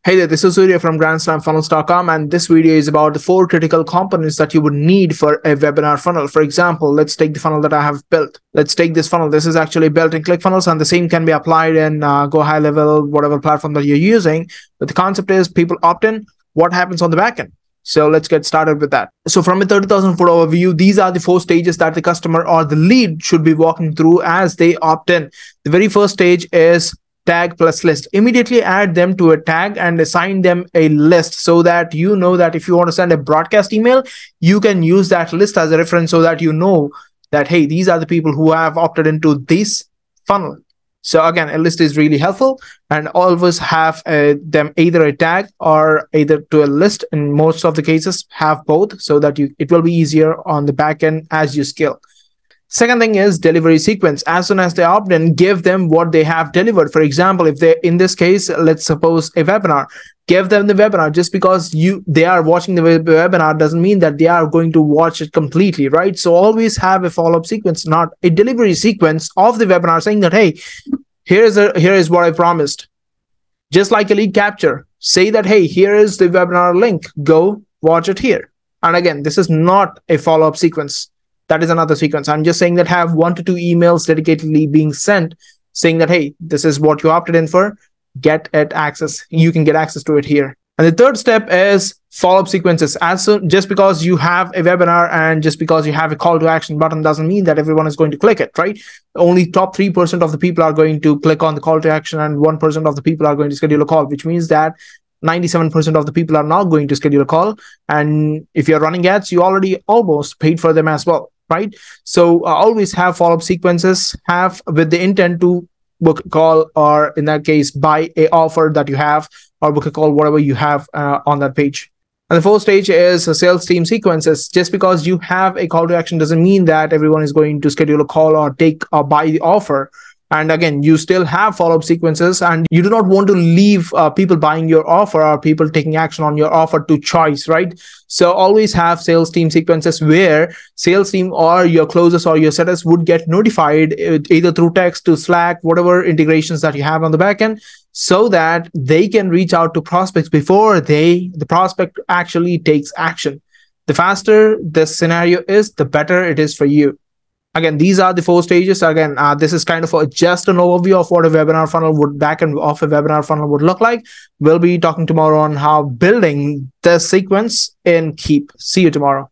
Hey there, this is Surya from GrandSlamFunnels.com, and this video is about the 4 critical components that you would need for a webinar funnel. For example, let's take the funnel that I have built. Let's take this funnel. This is actually built in ClickFunnels, and the same can be applied in Go High Level, whatever platform that you're using. But the concept is people opt in. What happens on the backend? So let's get started with that. So from a 30,000 foot overview, these are the 4 stages that the customer or the lead should be walking through as they opt in. The very first stage is tag plus list. Immediately add them to a tag and assign them a list so that you know that if you want to send a broadcast email, you can use that list as a reference so that you know that, hey, these are the people who have opted into this funnel. So again, a list is really helpful, and always have them either a tag or either to a list. In most of the cases, have both so that it will be easier on the back end as you scale. Second thing is delivery sequence. As soon as they opt in, give them what they have delivered. For example, if they, in this case, let's suppose a webinar, give them the webinar. Just because they are watching the webinar doesn't mean that they are going to watch it completely, right? So always have a follow-up sequence, not a delivery sequence of the webinar saying that, hey, here is what I promised. Just like a lead capture, say that, hey, here is the webinar link, go watch it here. And again, this is not a follow-up sequence. That is another sequence. I'm just saying that have 1 to 2 emails dedicatedly being sent saying that, hey, this is what you opted in for, get it access. You can get access to it here. And the third step is follow-up sequences. Just because you have a webinar and just because you have a call to action button doesn't mean that everyone is going to click it, right? Only top 3% of the people are going to click on the call to action, and 1% of the people are going to schedule a call, which means that 97% of the people are not going to schedule a call. And if you're running ads, you already almost paid for them as well, right? So always have follow-up sequences, have with the intent to book a call, or in that case, buy a offer that you have, or book a call, whatever you have on that page. And the fourth stage is sales team sequences. Just because you have a call to action doesn't mean that everyone is going to schedule a call or take or buy the offer. And again, you still have follow-up sequences, and you do not want to leave people buying your offer or people taking action on your offer to choice, right? So always have sales team sequences where sales team or your closers or your setters would get notified either through text, to Slack, whatever integrations that you have on the back end, so that they can reach out to prospects before the prospect actually takes action. The faster this scenario is, the better it is for you. Again, these are the 4 stages. Again, this is kind of just an overview of what a webinar funnel backend of a webinar funnel would look like. We'll be talking tomorrow on how building the sequence in Keep. See you tomorrow.